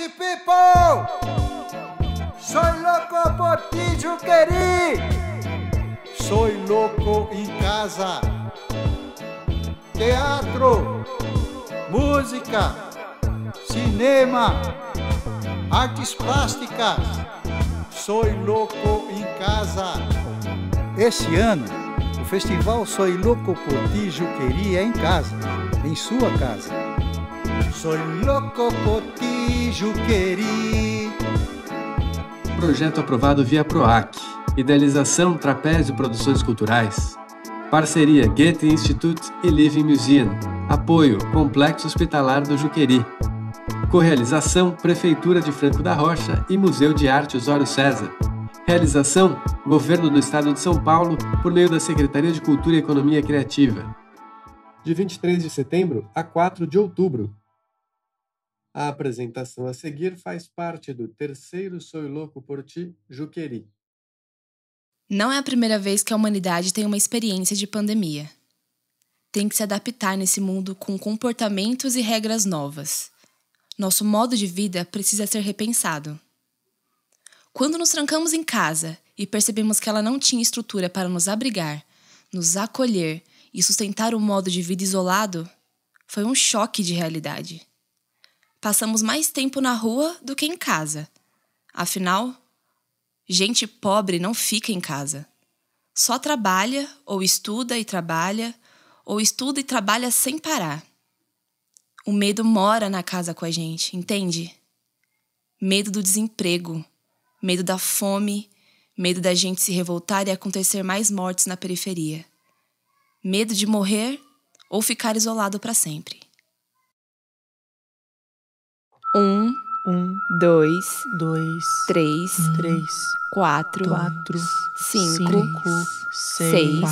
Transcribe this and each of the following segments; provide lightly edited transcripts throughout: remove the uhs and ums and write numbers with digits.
Party people! Soy loco por ti, Juqueri! Soy loco em casa. Teatro, música, cinema, artes plásticas. Soy loco em casa. Esse ano, o festival Soy Loco por Ti Juqueri é em casa, em sua casa. Soy loco por ti, Juqueri. Projeto aprovado via PROAC. Idealização Trapézio Produções Culturais. Parceria Goethe Institute e Living Museum. Apoio Complexo Hospitalar do Juqueri. Correalização Prefeitura de Franco da Rocha e Museu de Arte Osório César. Realização Governo do Estado de São Paulo por meio da Secretaria de Cultura e Economia Criativa. De 23 de setembro a 4 de outubro. A apresentação a seguir faz parte do terceiro Soy Louco por Ti, Juqueri. Não é a primeira vez que a humanidade tem uma experiência de pandemia. Tem que se adaptar nesse mundo com comportamentos e regras novas. Nosso modo de vida precisa ser repensado. Quando nos trancamos em casa e percebemos que ela não tinha estrutura para nos abrigar, nos acolher e sustentar o modo de vida isolado, foi um choque de realidade. Passamos mais tempo na rua do que em casa. Afinal, gente pobre não fica em casa. Só trabalha, ou estuda e trabalha sem parar. O medo mora na casa com a gente, entende? Medo do desemprego, medo da fome, medo da gente se revoltar e acontecer mais mortes na periferia. Medo de morrer ou ficar isolado para sempre. 1, 2, 3, 4, 5, 6,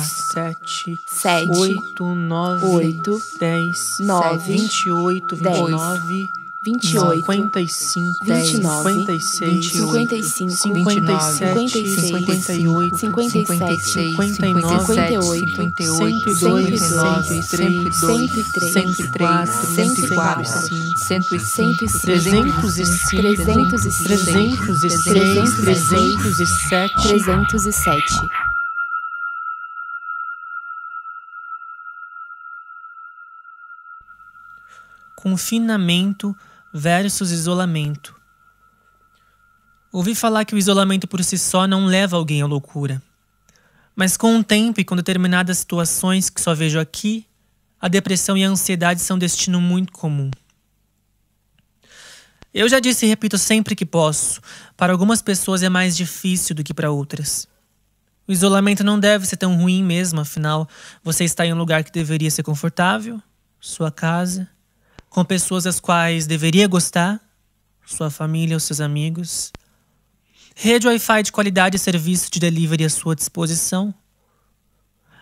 7, 8, 9, 10, 28, 29, 28, 55, 29, 56, 55, 57, 58, 57, 59, 58, 102, 103, 104, 104, 105, 305, 306, 306, 307, 307. Confinamento versus isolamento. Ouvi falar que o isolamento por si só não leva alguém à loucura. Mas com o tempo e com determinadas situações que só vejo aqui, a depressão e a ansiedade são um destino muito comum. Eu já disse e repito sempre que posso, para algumas pessoas é mais difícil do que para outras. O isolamento não deve ser tão ruim mesmo, afinal, você está em um lugar que deveria ser confortável, sua casa, com pessoas das quais deveria gostar, sua família ou seus amigos. Rede Wi-Fi de qualidade e serviço de delivery à sua disposição.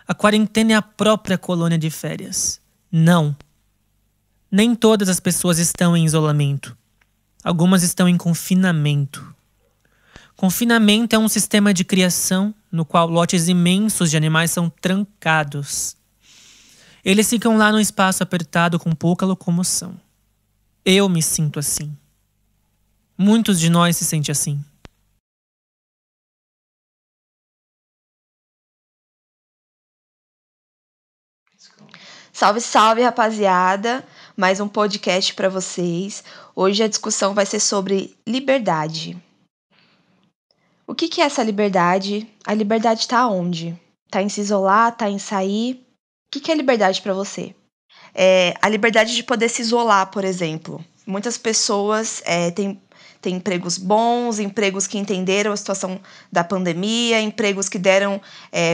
A quarentena é a própria colônia de férias. Não. Nem todas as pessoas estão em isolamento. Algumas estão em confinamento. Confinamento é um sistema de criação no qual lotes imensos de animais são trancados. Eles ficam lá num espaço apertado com pouca locomoção. Eu me sinto assim. Muitos de nós se sentem assim. Salve, salve, rapaziada! Mais um podcast para vocês. Hoje a discussão vai ser sobre liberdade. O que é essa liberdade? A liberdade tá onde? Tá em se isolar? Tá em sair? O que é liberdade para você? A liberdade de poder se isolar, por exemplo. Muitas pessoas têm empregos bons, empregos que entenderam a situação da pandemia, empregos que deram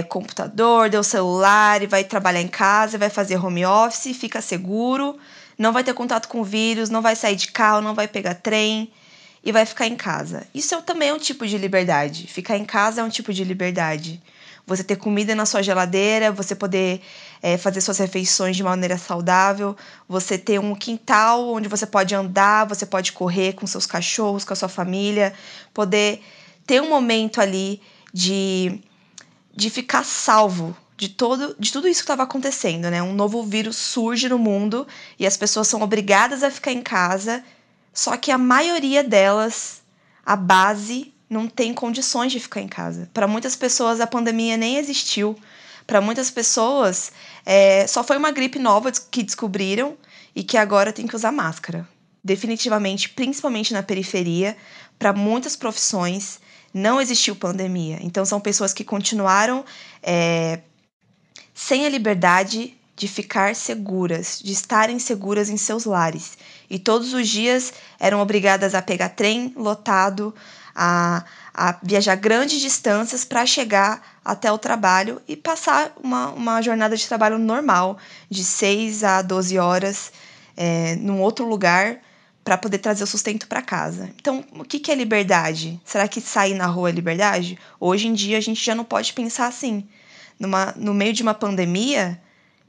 computador, deu celular e vai trabalhar em casa, vai fazer home office, fica seguro, não vai ter contato com o vírus, não vai sair de carro, não vai pegar trem e vai ficar em casa. Isso também é um tipo de liberdade. Ficar em casa é um tipo de liberdade. Você ter comida na sua geladeira, você poder fazer suas refeições de maneira saudável, você ter um quintal onde você pode andar, você pode correr com seus cachorros, com a sua família, poder ter um momento ali de ficar salvo de tudo isso que estava acontecendo, né? Um novo vírus surge no mundo e as pessoas são obrigadas a ficar em casa Só que a maioria delas, a base, não tem condições de ficar em casa. Para muitas pessoas, a pandemia nem existiu. Para muitas pessoas, só foi uma gripe nova que descobriram e que agora tem que usar máscara. Definitivamente, principalmente na periferia, para muitas profissões, não existiu pandemia. Então, são pessoas que continuaram sem a liberdade de ficar seguras, de estarem seguras em seus lares. E todos os dias eram obrigadas a pegar trem lotado, a viajar grandes distâncias para chegar até o trabalho e passar uma jornada de trabalho normal, de 6 a 12 horas, num outro lugar, para poder trazer o sustento para casa. Então, o que é liberdade? Será que sair na rua é liberdade? Hoje em dia, a gente já não pode pensar assim. No meio de uma pandemia,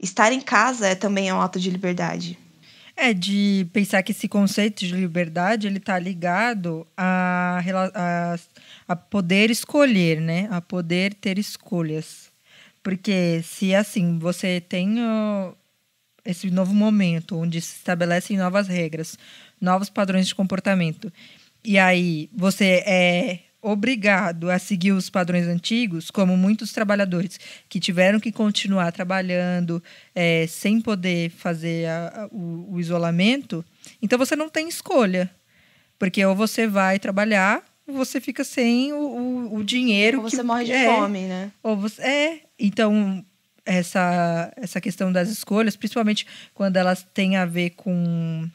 estar em casa também é um ato de liberdade. De pensar que esse conceito de liberdade ele está ligado a poder escolher, né? A poder ter escolhas. Porque se assim você tem esse novo momento onde se estabelecem novas regras, novos padrões de comportamento, e aí você é obrigado a seguir os padrões antigos, como muitos trabalhadores que tiveram que continuar trabalhando sem poder fazer o isolamento, então você não tem escolha. Porque ou você vai trabalhar, ou você fica sem o dinheiro. Ou você morre de fome, né? Ou você, então, essa questão das escolhas, principalmente quando elas têm a ver com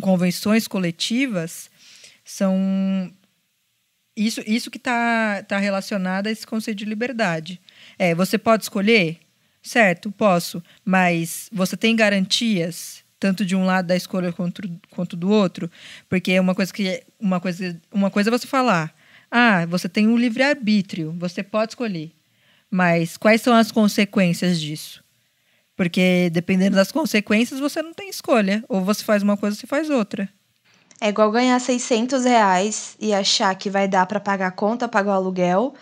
convenções coletivas, são... Isso que está relacionado a esse conceito de liberdade. Você pode escolher? Certo, posso. Mas você tem garantias, tanto de um lado da escolha quanto do outro? Porque uma coisa é você falar, você tem um livre-arbítrio, você pode escolher. Mas quais são as consequências disso? Porque dependendo das consequências, você não tem escolha. Ou você faz uma coisa ou você faz outra. É igual ganhar R$600 e achar que vai dar para pagar a conta, pagar o aluguel,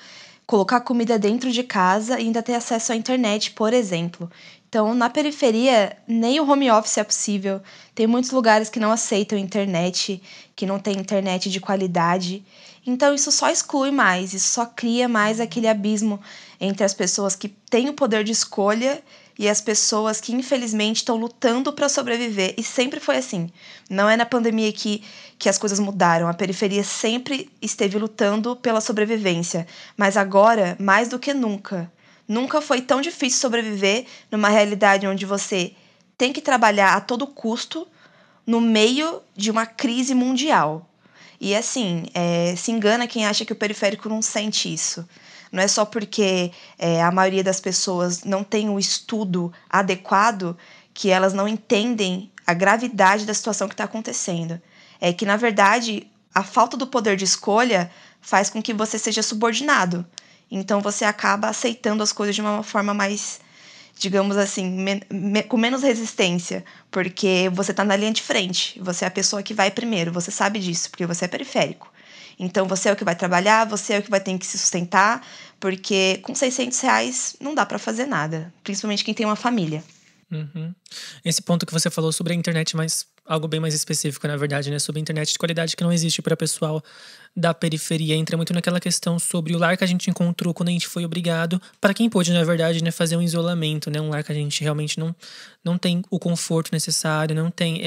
colocar comida dentro de casa e ainda ter acesso à internet, por exemplo. Então, na periferia, nem o home office é possível. Tem muitos lugares que não aceitam internet, que não tem internet de qualidade. Então, isso só exclui mais, isso só cria mais aquele abismo entre as pessoas que têm o poder de escolha e as pessoas que, infelizmente, estão lutando para sobreviver. E sempre foi assim. Não é na pandemia que as coisas mudaram. A periferia sempre esteve lutando pela sobrevivência. Mas agora, mais do que nunca. Nunca foi tão difícil sobreviver numa realidade onde você tem que trabalhar a todo custo no meio de uma crise mundial. E, assim, se engana quem acha que o periférico não sente isso. Não é só porque a maioria das pessoas não tem o estudo adequado que elas não entendem a gravidade da situação que está acontecendo. É que, na verdade, a falta do poder de escolha faz com que você seja subordinado. Então, você acaba aceitando as coisas de uma forma mais, digamos assim, com menos resistência, porque você está na linha de frente. Você é a pessoa que vai primeiro, você sabe disso, porque você é periférico. Então, você é o que vai trabalhar, você é o que vai ter que se sustentar, porque com R$600 não dá para fazer nada, principalmente quem tem uma família. Uhum. Esse ponto que você falou sobre a internet, mas algo bem mais específico, na verdade, né? Sobre a internet de qualidade que não existe para o pessoal da periferia. Entra muito naquela questão sobre o lar que a gente encontrou quando a gente foi obrigado, para quem pôde, na verdade, né, fazer um isolamento, né? Um lar que a gente realmente não tem o conforto necessário, não tem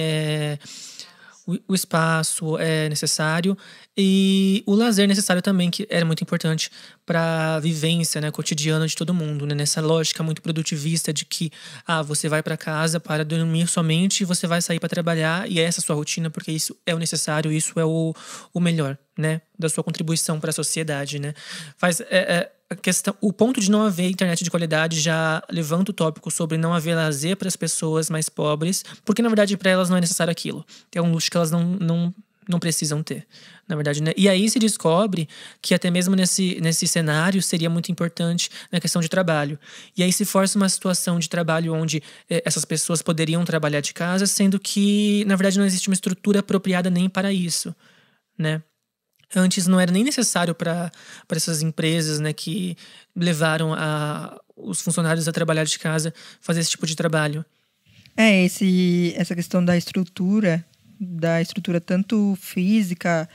o espaço necessário e o lazer necessário também, que era muito importante para a vivência, né, cotidiana de todo mundo, né, nessa lógica muito produtivista de que você vai para casa para dormir somente e você vai sair para trabalhar e essa é a sua rotina porque isso é o necessário, isso é o melhor, né, da sua contribuição para a sociedade, né. A questão, o ponto de não haver internet de qualidade já levanta o tópico sobre não haver lazer para as pessoas mais pobres, porque na verdade para elas não é necessário aquilo. É um luxo que elas não precisam ter, na verdade, né? E aí se descobre que até mesmo nesse cenário seria muito importante na questão de trabalho. E aí se força uma situação de trabalho onde essas pessoas poderiam trabalhar de casa, sendo que na verdade não existe uma estrutura apropriada nem para isso, né? Antes não era nem necessário para essas empresas, né, que levaram os funcionários a trabalhar de casa, fazer esse tipo de trabalho. Essa questão da estrutura da estrutura tanto física,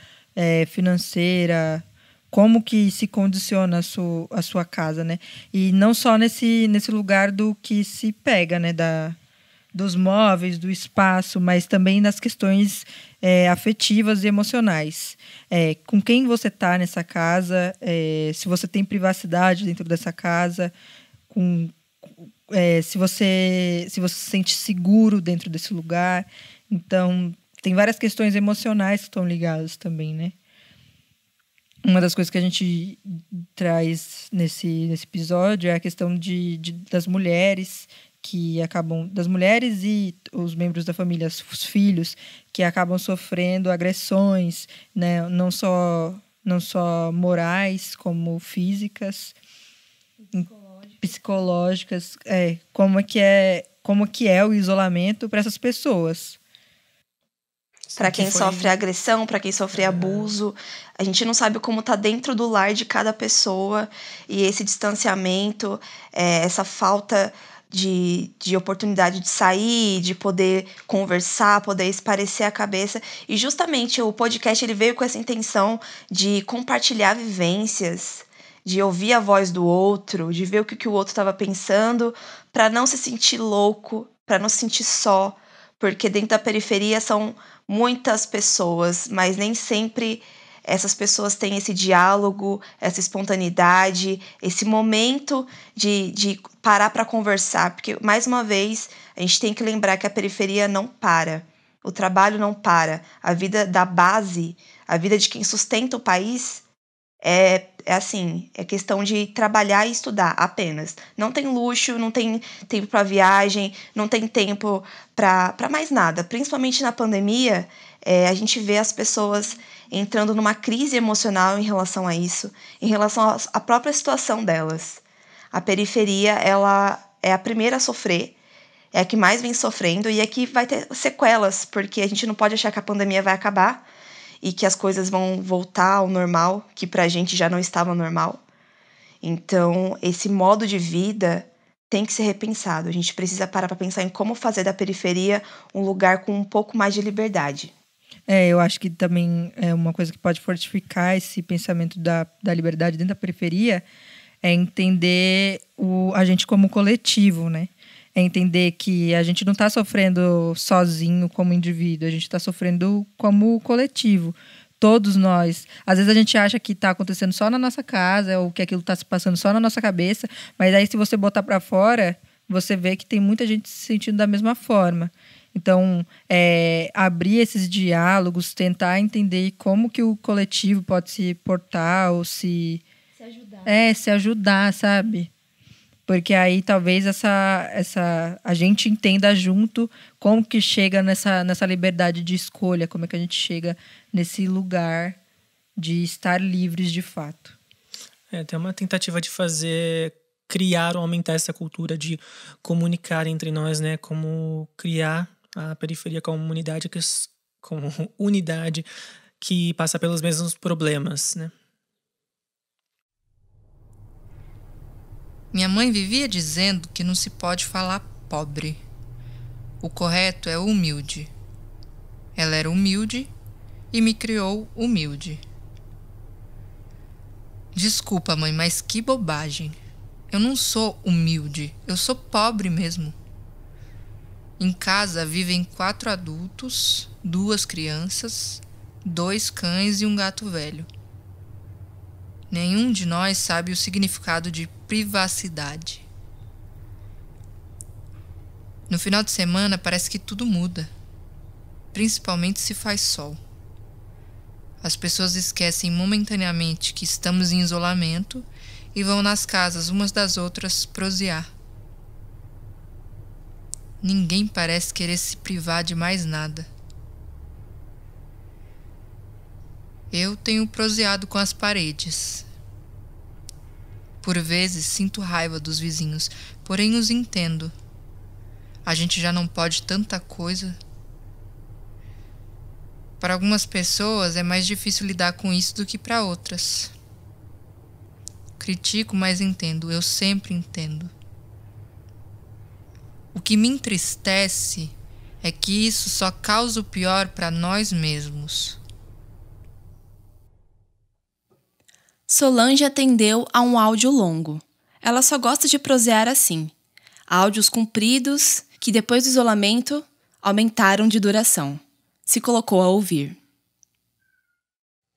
financeira, como que se condiciona a sua casa, né? E não só nesse lugar do que se pega, né? Dos móveis, do espaço, mas também nas questões afetivas e emocionais. Com quem você está nessa casa, se você tem privacidade dentro dessa casa, se você se sente seguro dentro desse lugar. Então, tem várias questões emocionais que estão ligadas também, né? Uma das coisas que a gente traz nesse episódio é a questão das mulheres das mulheres e os membros da família, os filhos, que acabam sofrendo agressões, né? Não só morais, como físicas, psicológicas. Como que é o isolamento para essas pessoas. Para quem sofre agressão, para quem sofre abuso. A gente não sabe como tá dentro do lar de cada pessoa. E esse distanciamento, essa falta de oportunidade de sair, de poder conversar, poder esparecer a cabeça. E justamente o podcast ele veio com essa intenção de compartilhar vivências, de ouvir a voz do outro, de ver o que o outro estava pensando, para não se sentir louco, para não se sentir só. Porque dentro da periferia são muitas pessoas, mas nem sempre essas pessoas têm esse diálogo, essa espontaneidade, esse momento de parar para conversar. Porque, mais uma vez, a gente tem que lembrar que a periferia não para. O trabalho não para. A vida da base, a vida de quem sustenta o país é questão de trabalhar e estudar apenas. Não tem luxo, não tem tempo para viagem, não tem tempo para mais nada. Principalmente na pandemia, a gente vê as pessoas entrando numa crise emocional em relação a isso, em relação à própria situação delas. A periferia, ela é a primeira a sofrer, é a que mais vem sofrendo e é que vai ter sequelas, porque a gente não pode achar que a pandemia vai acabar e que as coisas vão voltar ao normal, que pra gente já não estava normal. Então, esse modo de vida tem que ser repensado. A gente precisa parar para pensar em como fazer da periferia um lugar com um pouco mais de liberdade. Eu acho que também é uma coisa que pode fortificar esse pensamento da liberdade dentro da periferia é entender a gente como coletivo, né? É entender que a gente não está sofrendo sozinho como indivíduo, a gente está sofrendo como coletivo. Todos nós. Às vezes a gente acha que está acontecendo só na nossa casa ou que aquilo está se passando só na nossa cabeça, mas aí se você botar para fora, você vê que tem muita gente se sentindo da mesma forma. Então, abrir esses diálogos, tentar entender como que o coletivo pode se portar ou se ajudar. Se ajudar, sabe? Porque aí talvez a gente entenda junto como que chega nessa liberdade de escolha, como é que a gente chega nesse lugar de estar livres de fato. Tem uma tentativa de criar ou aumentar essa cultura de comunicar entre nós, né? Como criar a periferia como unidade que passa pelos mesmos problemas, né? Minha mãe vivia dizendo que não se pode falar pobre. O correto é humilde. Ela era humilde e me criou humilde. Desculpa, mãe, mas que bobagem. Eu não sou humilde, eu sou pobre mesmo. Em casa vivem 4 adultos, 2 crianças, 2 cães e um gato velho. Nenhum de nós sabe o significado de privacidade. No final de semana parece que tudo muda, principalmente se faz sol. As pessoas esquecem momentaneamente que estamos em isolamento e vão nas casas umas das outras prosear. Ninguém parece querer se privar de mais nada. Eu tenho proseado com as paredes. Por vezes sinto raiva dos vizinhos, porém os entendo. A gente já não pode tanta coisa. Para algumas pessoas é mais difícil lidar com isso do que para outras. Critico, mas entendo. Eu sempre entendo. O que me entristece é que isso só causa o pior para nós mesmos. Solange atendeu a um áudio longo. Ela só gosta de prosear assim. Áudios compridos que, depois do isolamento, aumentaram de duração. Se colocou a ouvir.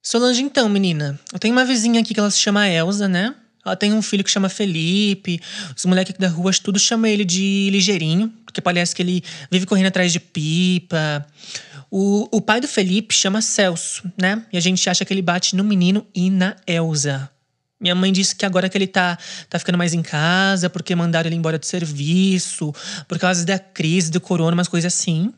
Solange, então, menina. Eu tenho uma vizinha aqui que ela se chama Elza, né? Ela tem um filho que chama Felipe. Os moleques aqui da rua tudo chamam ele de ligeirinho, porque parece que ele vive correndo atrás de pipa. O pai do Felipe chama Celso, né? E a gente acha que ele bate no menino e na Elza. Minha mãe disse que agora que ele tá ficando mais em casa, porque mandaram ele embora do serviço, por causa da crise do corona, umas coisas assim.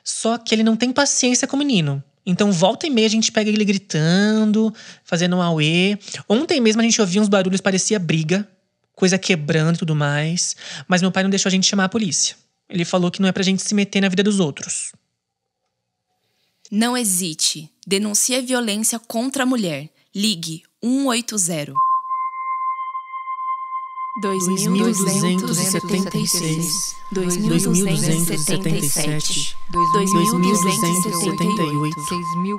Só que ele não tem paciência com o menino. Então, volta e meia, a gente pega ele gritando, fazendo um auê. Ontem mesmo a gente ouvia uns barulhos, parecia briga, coisa quebrando e tudo mais. Mas meu pai não deixou a gente chamar a polícia. Ele falou que não é pra gente se meter na vida dos outros. Não hesite. Denuncie a violência contra a mulher. Ligue 180. 2276, 2277, 2278,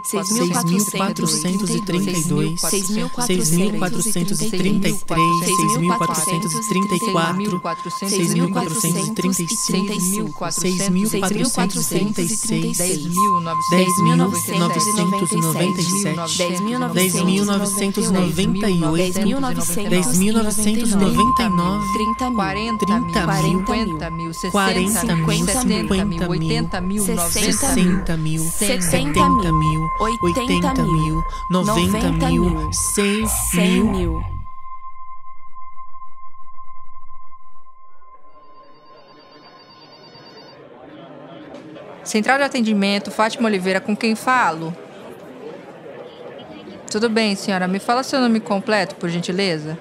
6432, 6433, 6434, 6435, 6436, 10.997, 10.998, 10.999, 30 mil, 50 mil, 60 mil, 70 mil, 80 mil, 60 mil, 70 mil, 80 mil, 90 mil, 100 mil. Central de atendimento, Fátima Oliveira, com quem falo? Tudo bem, senhora. Me fala seu nome completo, por gentileza.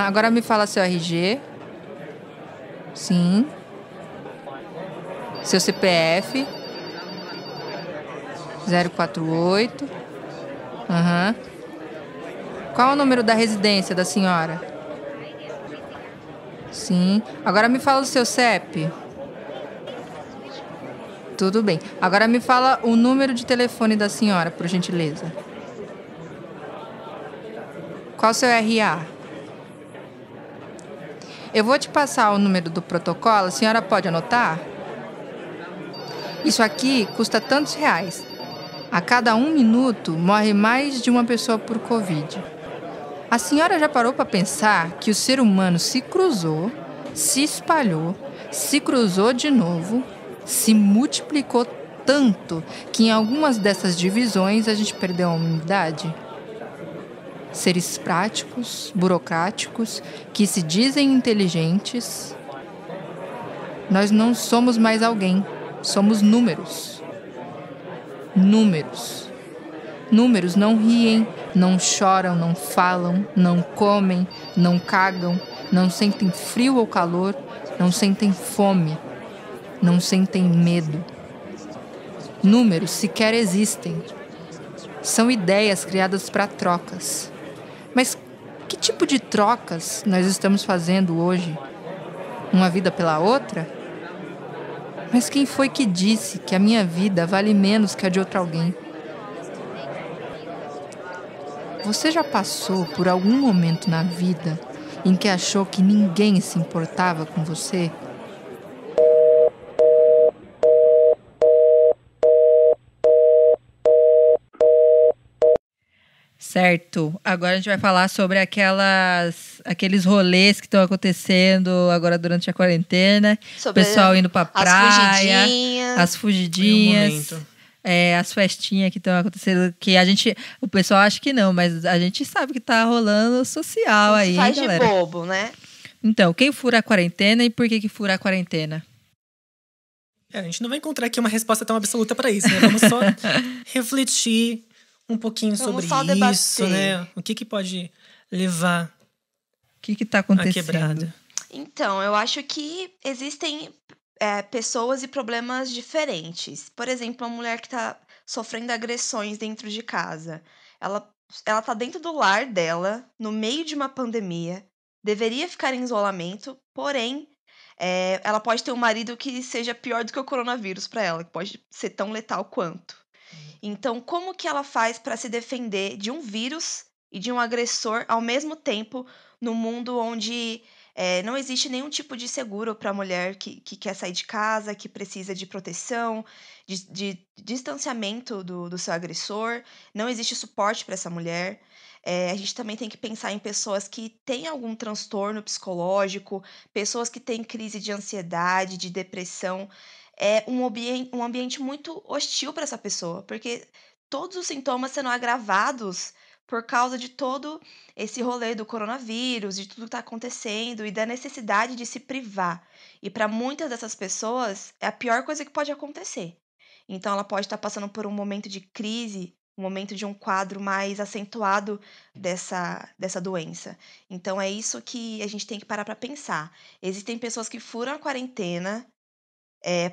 Agora me fala seu RG. Sim. Seu CPF. 048. Qual é o número da residência da senhora? Sim. Agora me fala o seu CEP. Tudo bem. Agora me fala o número de telefone da senhora, por gentileza. Qual o seu RA? Eu vou te passar o número do protocolo, a senhora pode anotar? Isso aqui custa tantos reais. A cada 1 minuto morre mais de uma pessoa por Covid. A senhora já parou para pensar que o ser humano se cruzou, se espalhou, se cruzou de novo, se multiplicou tanto que em algumas dessas divisões a gente perdeu a humanidade? Seres práticos, burocráticos, que se dizem inteligentes. Nós não somos mais alguém, somos números. Números. Números não riem, não choram, não falam, não comem, não cagam, não sentem frio ou calor, não sentem fome, não sentem medo. Números sequer existem. São ideias criadas para trocas. Mas que tipo de trocas nós estamos fazendo hoje? Uma vida pela outra? Mas quem foi que disse que a minha vida vale menos que a de outro alguém? Você já passou por algum momento na vida em que achou que ninguém se importava com você? Certo. Agora a gente vai falar sobre aqueles rolês que estão acontecendo agora durante a quarentena. Sobre o pessoal indo pra praia. As fugidinhas. As festinhas que estão acontecendo. Que o pessoal acha que não, mas a gente sabe que tá rolando social aí, faz galera. De bobo, né? Então, quem fura a quarentena e por que fura a quarentena? A gente não vai encontrar aqui uma resposta tão absoluta para isso, né? Vamos só refletir um pouquinho sobre isso, né? O que pode levar o que tá acontecendo? A quebrada? Então, eu acho que existem pessoas e problemas diferentes. Por exemplo, uma mulher que tá sofrendo agressões dentro de casa. Ela tá dentro do lar dela, no meio de uma pandemia, deveria ficar em isolamento, porém, ela pode ter um marido que seja pior do que o coronavírus para ela, que pode ser tão letal quanto. Então, como que ela faz para se defender de um vírus e de um agressor ao mesmo tempo no mundo onde não existe nenhum tipo de seguro para a mulher que quer sair de casa, que precisa de proteção, de distanciamento do seu agressor, não existe suporte para essa mulher. A gente também tem que pensar em pessoas que têm algum transtorno psicológico, pessoas que têm crise de ansiedade, de depressão. É um ambiente muito hostil para essa pessoa, porque todos os sintomas serão agravados por causa de todo esse rolê do coronavírus, de tudo que está acontecendo e da necessidade de se privar. E para muitas dessas pessoas, é a pior coisa que pode acontecer. Então, ela pode estar passando por um momento de crise, um momento de um quadro mais acentuado dessa doença. Então, é isso que a gente tem que parar para pensar. Existem pessoas que furam a quarentena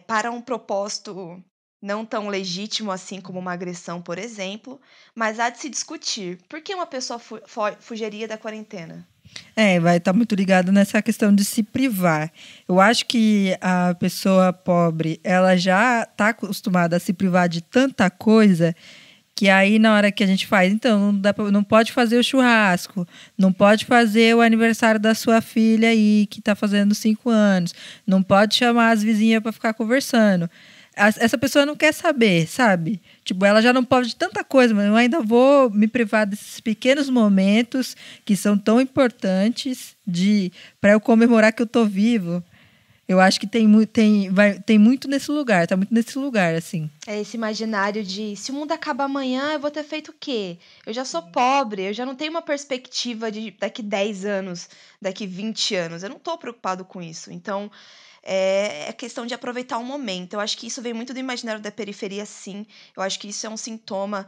para um propósito não tão legítimo assim como uma agressão, por exemplo, mas há de se discutir. Por que uma pessoa fugiria da quarentena? Vai estar muito ligado nessa questão de se privar. Eu acho que a pessoa pobre, ela já está acostumada a se privar de tanta coisa que aí na hora que a gente faz, então não pode fazer o churrasco, não pode fazer o aniversário da sua filha aí que está fazendo 5 anos, não pode chamar as vizinhas para ficar conversando. Essa pessoa não quer saber, sabe? Tipo, ela já não pode de tanta coisa, mas eu ainda vou me privar desses pequenos momentos que são tão importantes para eu comemorar que eu tô vivo. Eu acho que tem muito nesse lugar, tá muito nesse lugar, assim. É esse imaginário de, se o mundo acabar amanhã, eu vou ter feito o quê? Eu já sou pobre, eu já não tenho uma perspectiva de daqui 10 anos, daqui 20 anos. Eu não tô preocupado com isso. Então, é questão de aproveitar o momento. Eu acho que isso vem muito do imaginário da periferia, sim. Eu acho que isso é um sintoma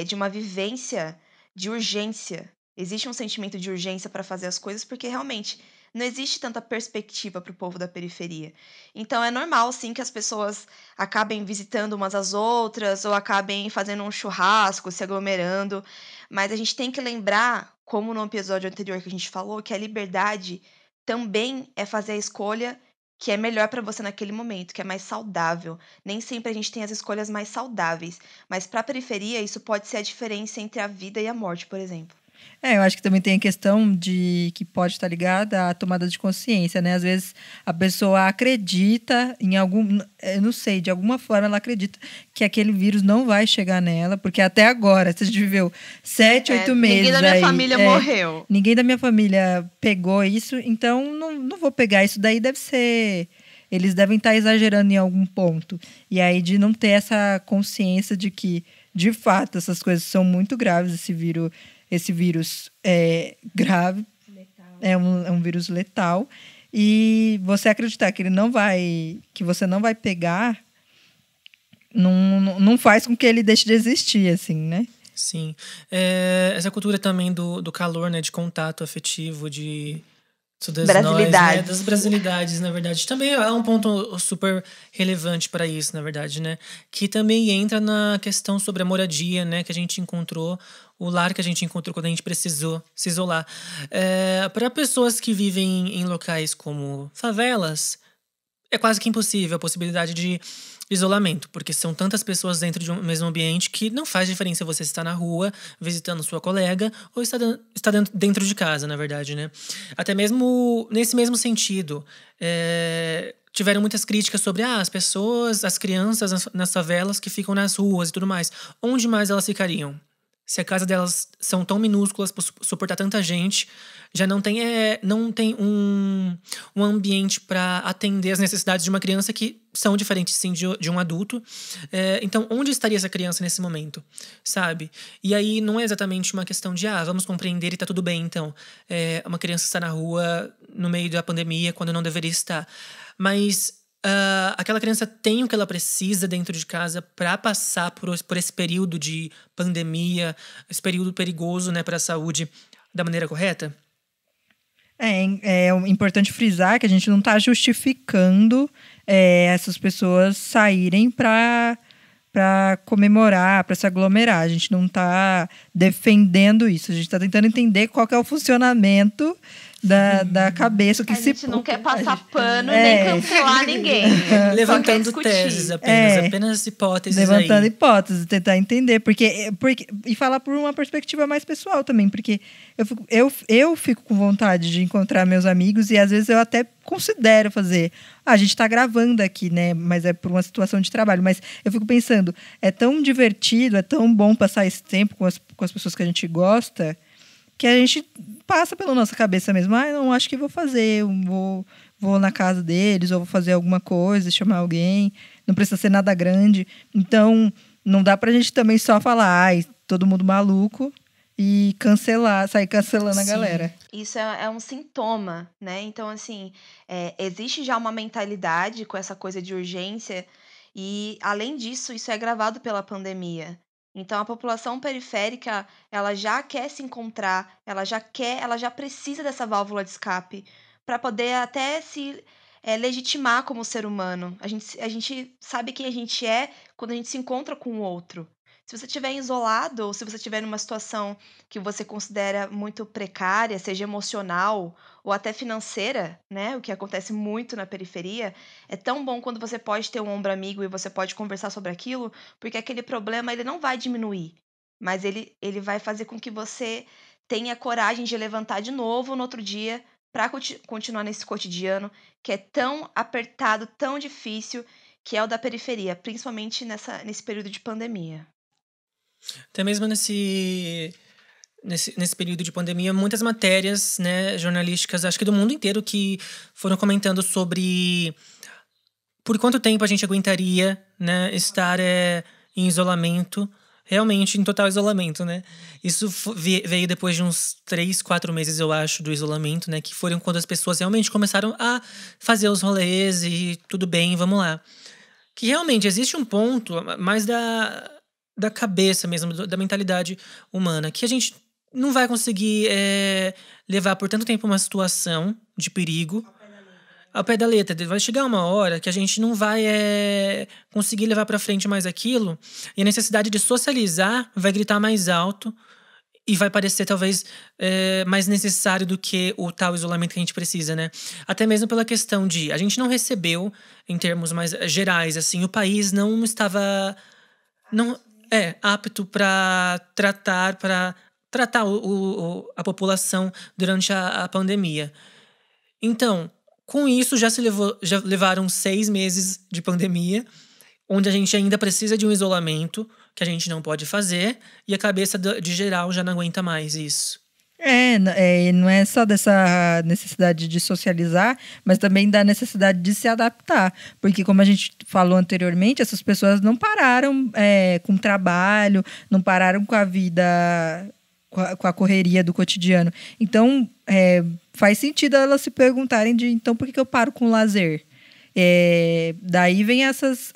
de uma vivência de urgência. Existe um sentimento de urgência para fazer as coisas, porque realmente não existe tanta perspectiva para o povo da periferia. Então é normal, sim, que as pessoas acabem visitando umas às outras ou acabem fazendo um churrasco, se aglomerando. Mas a gente tem que lembrar, como no episódio anterior que a gente falou, que a liberdade também é fazer a escolha que é melhor para você naquele momento, que é mais saudável. Nem sempre a gente tem as escolhas mais saudáveis, mas para a periferia isso pode ser a diferença entre a vida e a morte, por exemplo. Eu acho que também tem a questão de que pode estar ligada à tomada de consciência, né? Às vezes a pessoa acredita em algum... Eu não sei, de alguma forma ela acredita que aquele vírus não vai chegar nela, porque até agora, você viveu 7, 8 meses ninguém da minha família morreu. Ninguém da minha família pegou isso, então não vou pegar. Isso daí deve ser... Eles devem estar exagerando em algum ponto. E aí de não ter essa consciência de que, de fato, essas coisas são muito graves, esse vírus é grave, é um vírus letal, e você acreditar que você não vai pegar, não faz com que ele deixe de existir, assim, né? Sim. Essa cultura também do calor, né, de contato afetivo, de todas brasilidades. Nós, né, das brasilidades, na verdade. Também é um ponto super relevante para isso, na verdade, né? Que também entra na questão sobre a moradia, né? Que a gente encontrou, o lar que a gente encontrou quando a gente precisou se isolar. Para pessoas que vivem em locais como favelas, é quase que impossível a possibilidade de isolamento, porque são tantas pessoas dentro de um mesmo ambiente que não faz diferença você estar na rua visitando sua colega ou estar dentro de casa, na verdade, né? Até mesmo nesse mesmo sentido, tiveram muitas críticas sobre as pessoas, as crianças nas favelas que ficam nas ruas e tudo mais. Onde mais elas ficariam? Se a casa delas são tão minúsculas para suportar tanta gente, já não tem um ambiente para atender as necessidades de uma criança que são diferentes, sim, de um adulto. Então, onde estaria essa criança nesse momento, sabe? E aí não é exatamente uma questão de, vamos compreender e tá tudo bem, então. Uma criança está na rua no meio da pandemia quando não deveria estar. Mas aquela criança tem o que ela precisa dentro de casa para passar por esse período de pandemia, esse período perigoso, né, para a saúde, da maneira correta? É importante frisar que a gente não está justificando essas pessoas saírem para comemorar, para se aglomerar. A gente não está defendendo isso. A gente está tentando entender qual que é o funcionamento da cabeça. Que A se gente não quer passar pano É. nem cancelar ninguém. Levantando Só quer discutir. teses É. apenas hipóteses Levantando aí. hipóteses, tentar entender. Porque, e falar por uma perspectiva mais pessoal também. Porque eu fico com vontade de encontrar meus amigos e às vezes eu até considero fazer. A gente está gravando aqui, né? Mas é por uma situação de trabalho. Mas eu fico pensando, é tão divertido, é tão bom passar esse tempo com as pessoas que a gente gosta, que a gente passa pela nossa cabeça mesmo. Não, acho que vou fazer, vou na casa deles, ou vou fazer alguma coisa, chamar alguém. Não precisa ser nada grande. Então, não dá pra gente também só falar, todo mundo maluco, e sair cancelando a galera. Isso é um sintoma, né? Então, assim, existe já uma mentalidade com essa coisa de urgência e, além disso, isso é agravado pela pandemia. Então, a população periférica, ela já quer se encontrar, ela já precisa dessa válvula de escape para poder até se legitimar como ser humano. A gente sabe quem a gente é quando a gente se encontra com o outro. Se você estiver isolado ou se você estiver numa situação que você considera muito precária, seja emocional ou até financeira, né? O que acontece muito na periferia, é tão bom quando você pode ter um ombro amigo e você pode conversar sobre aquilo, porque aquele problema ele não vai diminuir, mas ele vai fazer com que você tenha coragem de levantar de novo no outro dia para continuar nesse cotidiano que é tão apertado, tão difícil, que é o da periferia, principalmente nesse período de pandemia. Até mesmo nesse período de pandemia, muitas matérias, né, jornalísticas, acho que do mundo inteiro, que foram comentando sobre por quanto tempo a gente aguentaria, né, estar em isolamento, realmente em total isolamento, né? Isso veio depois de uns 3, 4 meses, eu acho, do isolamento, né, que foram quando as pessoas realmente começaram a fazer os rolês e tudo bem, vamos lá. Que realmente existe um ponto mais da cabeça mesmo, da mentalidade humana, que a gente não vai conseguir levar por tanto tempo uma situação de perigo ao pé da letra. Vai chegar uma hora que a gente não vai conseguir levar para frente mais aquilo, e a necessidade de socializar vai gritar mais alto e vai parecer talvez mais necessário do que o tal isolamento que a gente precisa, né? Até mesmo pela questão de a gente não recebeu, em termos mais gerais, assim, o país não estava apto para tratar a população durante a pandemia. Então, com isso já levaram 6 meses de pandemia, onde a gente ainda precisa de um isolamento que a gente não pode fazer, e a cabeça de geral já não aguenta mais isso. Não é só dessa necessidade de socializar, mas também da necessidade de se adaptar. Porque, como a gente falou anteriormente, essas pessoas não pararam com o trabalho, não pararam com a vida, com a correria do cotidiano. Então, faz sentido elas se perguntarem então, por que eu paro com o lazer? Daí vem essas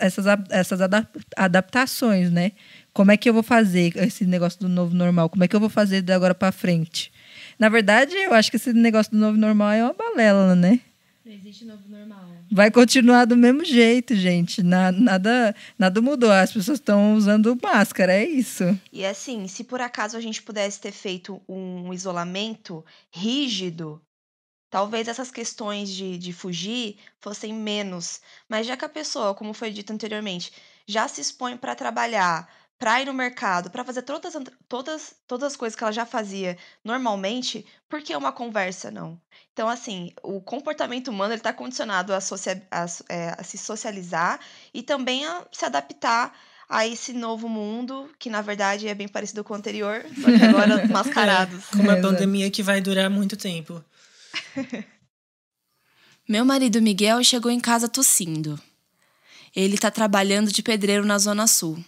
adaptações, né? Como é que eu vou fazer esse negócio do novo normal? Como é que eu vou fazer de agora para frente? Na verdade, eu acho que esse negócio do novo normal é uma balela, né? Não existe novo normal. Vai continuar do mesmo jeito, gente. Nada mudou. As pessoas estão usando máscara, é isso. E assim, se por acaso a gente pudesse ter feito um isolamento rígido, talvez essas questões de fugir fossem menos. Mas já que a pessoa, como foi dito anteriormente, já se expõe para trabalhar, para ir no mercado, para fazer todas as coisas que ela já fazia normalmente, por que uma conversa não? Então, assim, o comportamento humano está condicionado a se socializar e também a se adaptar a esse novo mundo, que na verdade é bem parecido com o anterior, só que agora mascarados. Com uma pandemia que vai durar muito tempo. Meu marido Miguel chegou em casa tossindo. Ele está trabalhando de pedreiro na Zona Sul.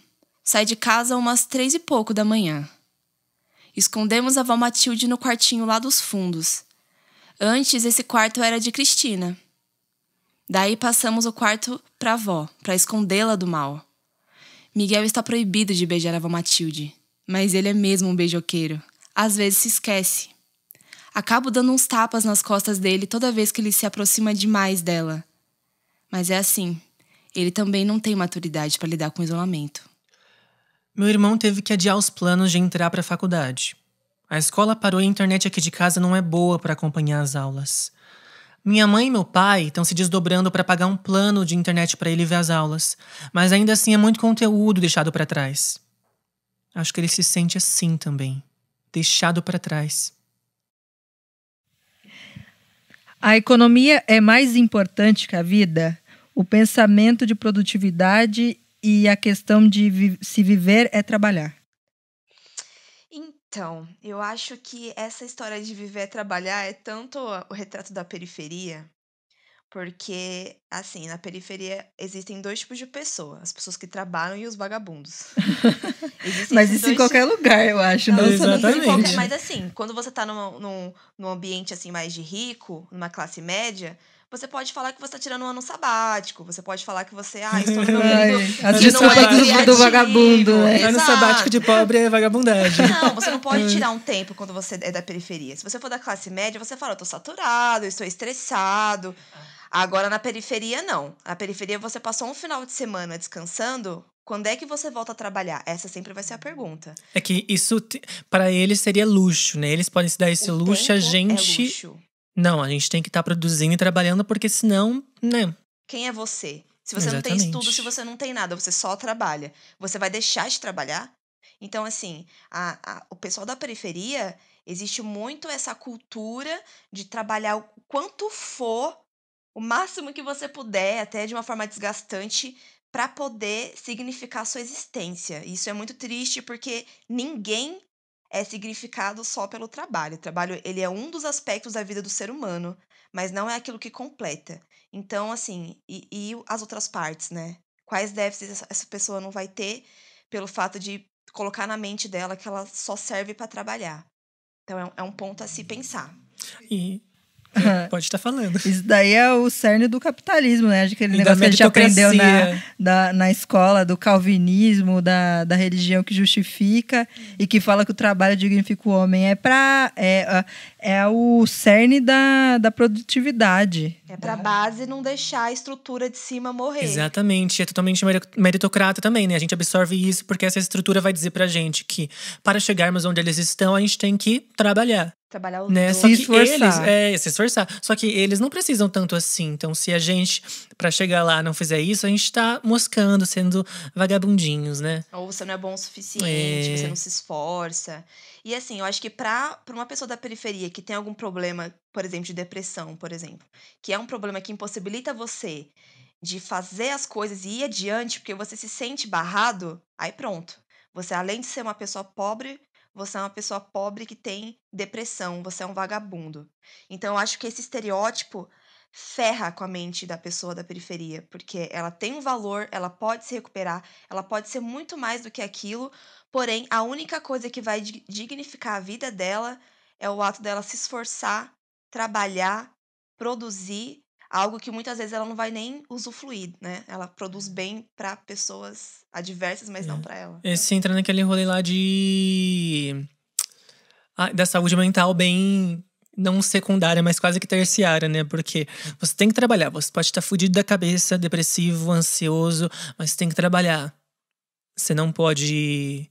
Sai de casa umas 3 e pouco da manhã. Escondemos a avó Matilde no quartinho lá dos fundos. Antes, esse quarto era de Cristina. Daí passamos o quarto para a avó, para escondê-la do mal. Miguel está proibido de beijar a avó Matilde, mas ele é mesmo um beijoqueiro. Às vezes se esquece. Acabo dando uns tapas nas costas dele toda vez que ele se aproxima demais dela. Mas é assim, ele também não tem maturidade para lidar com o isolamento. Meu irmão teve que adiar os planos de entrar para a faculdade. A escola parou e a internet aqui de casa não é boa para acompanhar as aulas. Minha mãe e meu pai estão se desdobrando para pagar um plano de internet para ele ver as aulas, mas ainda assim é muito conteúdo deixado para trás. Acho que ele se sente assim também, deixado para trás. A economia é mais importante que a vida? O pensamento de produtividade e a questão de se viver é trabalhar. Então, eu acho que essa história de viver é trabalhar é tanto o retrato da periferia, porque, assim, na periferia existem dois tipos de pessoas: as pessoas que trabalham e os vagabundos. Existem Mas esses isso em dois qualquer lugar, eu acho, não só na Exatamente. periferia. Mas assim, quando você tá num ambiente assim mais de rico, numa classe média, você pode falar que você tá tirando um ano sabático. Você pode falar que você, estou no meu mundo As que não desculpas é do criativo. vagabundo, né? Ano Exato. sabático de pobre é vagabundagem. Não, você não pode tirar um tempo quando você é da periferia. Se você for da classe média, você fala, eu tô saturado, eu estou estressado. Agora, na periferia, não. Na periferia, você passou um final de semana descansando. Quando é que você volta a trabalhar? Essa sempre vai ser a pergunta. É que isso, para eles, seria luxo, né? Eles podem se dar esse O luxo, a tempo gente… é luxo. Não, a gente tem que estar produzindo e trabalhando, porque senão, né? Quem é você? Se você não tem Exatamente. estudo, se você não tem nada, você só trabalha, você vai deixar de trabalhar? Então, assim, o pessoal da periferia, existe muito essa cultura de trabalhar o quanto for, o máximo que você puder, até de uma forma desgastante, para poder significar a sua existência. Isso é muito triste, porque ninguém é significado só pelo trabalho. O trabalho, ele é um dos aspectos da vida do ser humano, mas não é aquilo que completa. Então, assim, e as outras partes, né? Quais déficits essa pessoa não vai ter pelo fato de colocar na mente dela que ela só serve para trabalhar? Então, é um ponto a se pensar. E pode estar falando. Isso daí é o cerne do capitalismo, né? Aquele E negócio da que a gente aprendeu meritocracia. na escola, do calvinismo, da religião que justifica e que fala que o trabalho dignifica o homem. É o cerne da produtividade. É pra base não deixar a estrutura de cima morrer. Exatamente, é totalmente meritocrata também, né? A gente absorve isso porque essa estrutura vai dizer pra gente que para chegarmos onde eles estão, a gente tem que trabalhar. Trabalhar os Né? dois. Só que Se esforçar. se esforçar. Só que eles não precisam tanto assim. Então, se a gente, pra chegar lá, não fizer isso, a gente tá moscando, sendo vagabundinhos, né? Ou você não é bom o suficiente, você não se esforça. E assim, eu acho que pra uma pessoa da periferia que tem algum problema, por exemplo, de depressão, por exemplo, que é um problema que impossibilita você de fazer as coisas e ir adiante, porque você se sente barrado, aí pronto. Você, além de ser uma pessoa pobre, você é uma pessoa pobre que tem depressão, você é um vagabundo. Então, eu acho que esse estereótipo ferra com a mente da pessoa da periferia, porque ela tem um valor, ela pode se recuperar, ela pode ser muito mais do que aquilo, porém, a única coisa que vai dignificar a vida dela é o ato dela se esforçar, trabalhar, produzir, algo que muitas vezes ela não vai nem usufruir, né? Ela produz bem para pessoas adversas, mas não para ela. Esse entra naquele rolê lá da saúde mental bem não secundária, mas quase que terciária, né? Porque você tem que trabalhar. Você pode estar fudido da cabeça, depressivo, ansioso, mas você tem que trabalhar. Você não pode…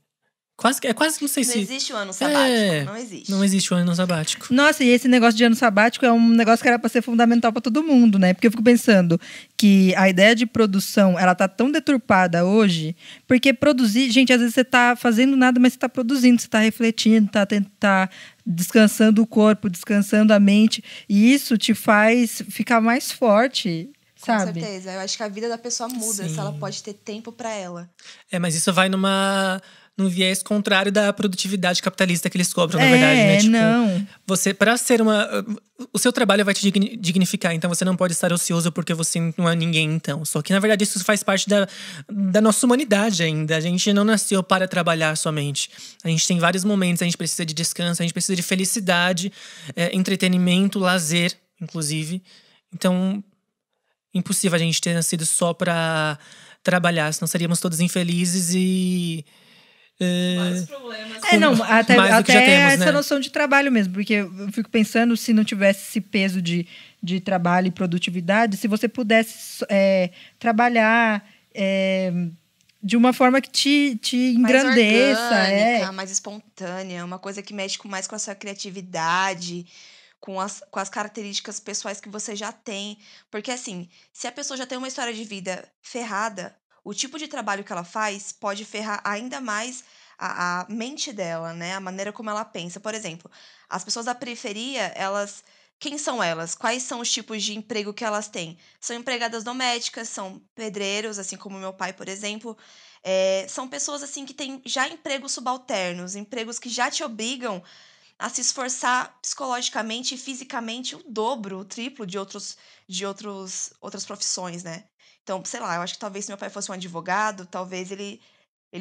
Quase que não sei Não se… existe o ano sabático, não existe. Não existe o ano sabático. Nossa, e esse negócio de ano sabático é um negócio que era para ser fundamental para todo mundo, né? Porque eu fico pensando que a ideia de produção, ela tá tão deturpada hoje, porque produzir, gente, às vezes você tá fazendo nada, mas você tá produzindo, você tá refletindo, tá descansando o corpo, descansando a mente, e isso te faz ficar mais forte, sabe? Com certeza. Eu acho que a vida da pessoa muda se ela pode ter tempo para ela. Mas isso vai num viés contrário da produtividade capitalista que eles cobram, na verdade, né? Tipo, não. você, para ser o seu trabalho vai te dignificar, então você não pode estar ocioso porque você não é ninguém, então. Só que, na verdade, isso faz parte da nossa humanidade ainda. A gente não nasceu para trabalhar somente. A gente tem vários momentos, a gente precisa de descanso, a gente precisa de felicidade, entretenimento, lazer, inclusive. Então, impossível a gente ter nascido só para trabalhar, senão seríamos todos infelizes e… Vários problemas. Até mais do que já temos, essa né? noção de trabalho mesmo, porque eu fico pensando, se não tivesse esse peso de trabalho e produtividade, se você pudesse trabalhar de uma forma que te engrandeça. Mais orgânica, mais espontânea, uma coisa que mexe mais com a sua criatividade, com as características pessoais que você já tem. Porque, assim, se a pessoa já tem uma história de vida ferrada, o tipo de trabalho que ela faz pode ferrar ainda mais a mente dela, né? A maneira como ela pensa. Por exemplo, as pessoas da periferia, quem são elas? Quais são os tipos de emprego que elas têm? São empregadas domésticas, são pedreiros, assim como meu pai, por exemplo. São pessoas assim que têm já empregos subalternos, empregos que já te obrigam a se esforçar psicologicamente e fisicamente o dobro, o triplo de outras profissões, né? Então, sei lá, eu acho que talvez se meu pai fosse um advogado, talvez ele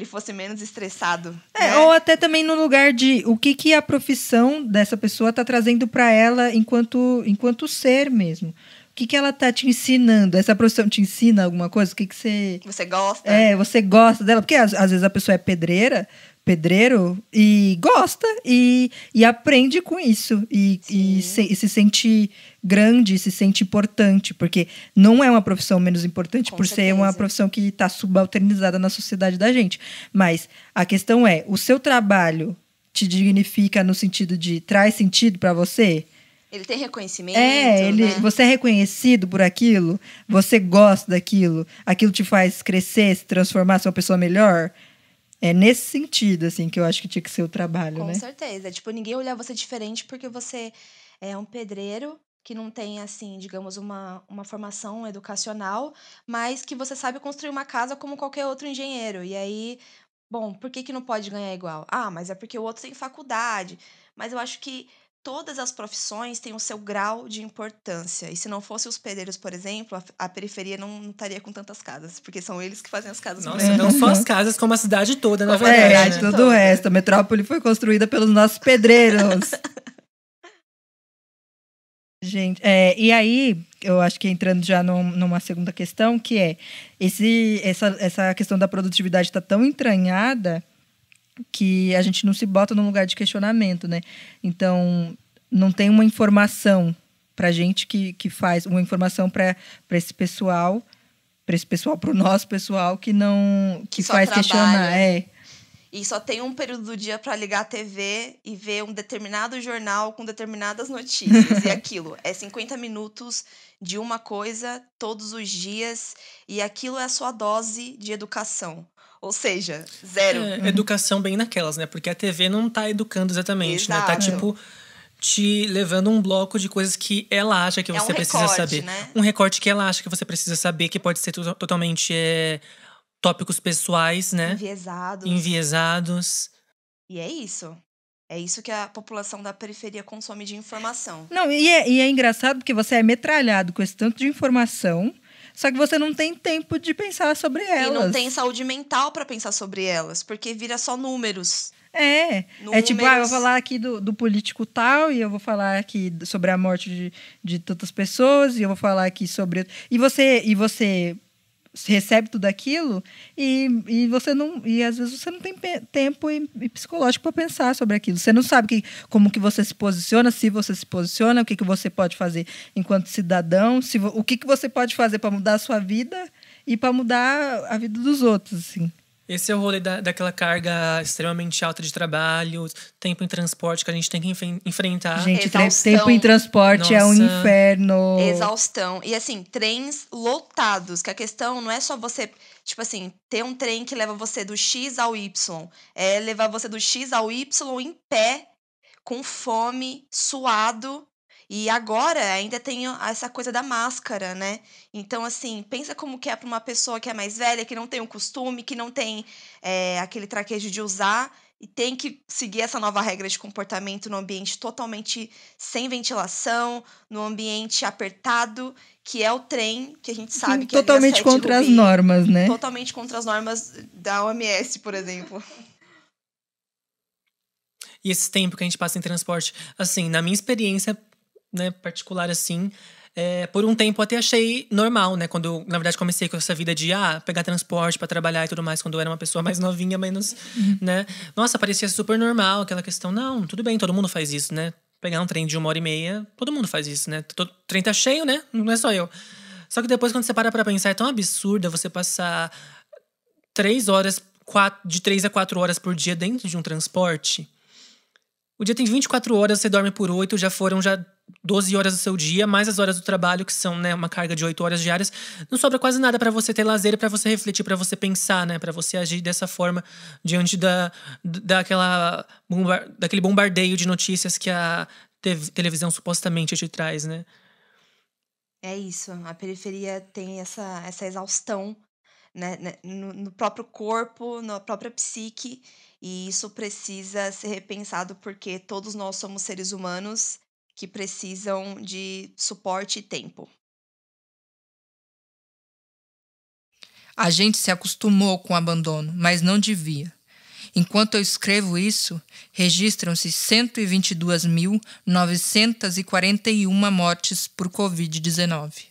fosse menos estressado. Né? Ou até também no lugar de o que a profissão dessa pessoa está trazendo para ela enquanto ser mesmo. O que ela está te ensinando? Essa profissão te ensina alguma coisa? O que você... Você gosta? Você gosta dela. Porque às vezes a pessoa é pedreiro, e gosta e aprende com isso. E se sente grande, se sente importante. Porque não é uma profissão menos importante Com por certeza. ser uma profissão que está subalternizada na sociedade da gente. Mas a questão é, o seu trabalho te dignifica no sentido de traz sentido para você? Ele tem reconhecimento, né? Você é reconhecido por aquilo? Você gosta daquilo? Aquilo te faz crescer, se transformar, ser uma pessoa melhor? É nesse sentido, assim, que eu acho que tinha que ser o trabalho, Com né? certeza. Tipo, ninguém olhar você diferente porque você é um pedreiro que não tem, assim, digamos, uma formação educacional, mas que você sabe construir uma casa como qualquer outro engenheiro. E aí, bom, por que não pode ganhar igual? Ah, mas é porque o outro tem faculdade. Mas eu acho que todas as profissões têm o seu grau de importância. E se não fosse os pedreiros, por exemplo, a periferia não estaria com tantas casas, porque são eles que fazem as casas. Nossa, não só as casas, como a cidade toda, na Como a verdade. cidade né? Todo o resto. A metrópole foi construída pelos nossos pedreiros. Gente, e aí, eu acho que entrando já numa segunda questão, que é essa questão da produtividade está tão entranhada que a gente não se bota num lugar de questionamento, né? Então, não tem uma informação para a gente que faz, uma informação para esse pessoal, para o nosso pessoal que só faz trabalha. questionar. E só tem um período do dia para ligar a TV e ver um determinado jornal com determinadas notícias. E aquilo é 50 minutos de uma coisa todos os dias. E aquilo é a sua dose de educação. Ou seja, zero. Educação bem naquelas, né? Porque a TV não tá educando exatamente, né? Tá, Exato. tipo, te levando um bloco de coisas que ela acha que você precisa recorte, saber. né? Um recorte que ela acha que você precisa saber, que pode ser totalmente tópicos pessoais, né? Enviesados. E é isso. É isso que a população da periferia consome de informação. Não, e é engraçado porque você é metralhado com esse tanto de informação, só que você não tem tempo de pensar sobre elas. E não tem saúde mental para pensar sobre elas, porque vira só números. É tipo, eu vou falar aqui do político tal, e eu vou falar aqui sobre a morte de tantas pessoas, e eu vou falar aqui sobre... E você recebe tudo aquilo e você não, e às vezes você não tem tempo e psicológico para pensar sobre aquilo. Você não sabe como que você se posiciona, se você se posiciona, o que você pode fazer enquanto cidadão, o que você pode fazer para mudar a sua vida e para mudar a vida dos outros, assim. Esse é o rolê daquela carga extremamente alta de trabalho, tempo em transporte que a gente tem que enfrentar. Gente, Exaustão. tempo em transporte é um Nossa. inferno. Exaustão. E assim, trens lotados, que a questão não é só você, tipo assim, ter um trem que leva você do X ao Y. É levar você do X ao Y em pé, com fome, suado. E agora ainda tem essa coisa da máscara, né? Então, assim, pensa como que é para uma pessoa que é mais velha, que não tem o costume, que não tem aquele traquejo de usar e tem que seguir essa nova regra de comportamento no ambiente totalmente sem ventilação, no ambiente apertado, que é o trem, que a gente sabe que totalmente contra as normas, né? Totalmente contra as normas da OMS, por exemplo. E esse tempo que a gente passa em transporte, assim, na minha experiência, né, particular, assim, por um tempo eu até achei normal, né? Quando eu, na verdade, comecei com essa vida de pegar transporte pra trabalhar e tudo mais, quando eu era uma pessoa mais novinha, menos, né? Nossa, parecia super normal aquela questão. Não, tudo bem, todo mundo faz isso, né? Pegar um trem de 1h30, todo mundo faz isso, né? O trem tá cheio, né? Não é só eu. Só que depois, quando você para pra pensar, é tão absurdo você passar de 3 a 4 horas por dia dentro de um transporte. O dia tem 24 horas, você dorme por 8, já foram 12 horas do seu dia, mais as horas do trabalho, que são, né, uma carga de 8 horas diárias. Não sobra quase nada para você ter lazer, para você refletir, para você pensar, né, para você agir dessa forma diante daquele bombardeio de notícias que a televisão supostamente te traz, né? É isso, a periferia tem essa exaustão, né, no próprio corpo, na própria psique, e isso precisa ser repensado porque todos nós somos seres humanos que precisam de suporte e tempo. A gente se acostumou com o abandono, mas não devia. Enquanto eu escrevo isso, registram-se 122.941 mortes por Covid-19.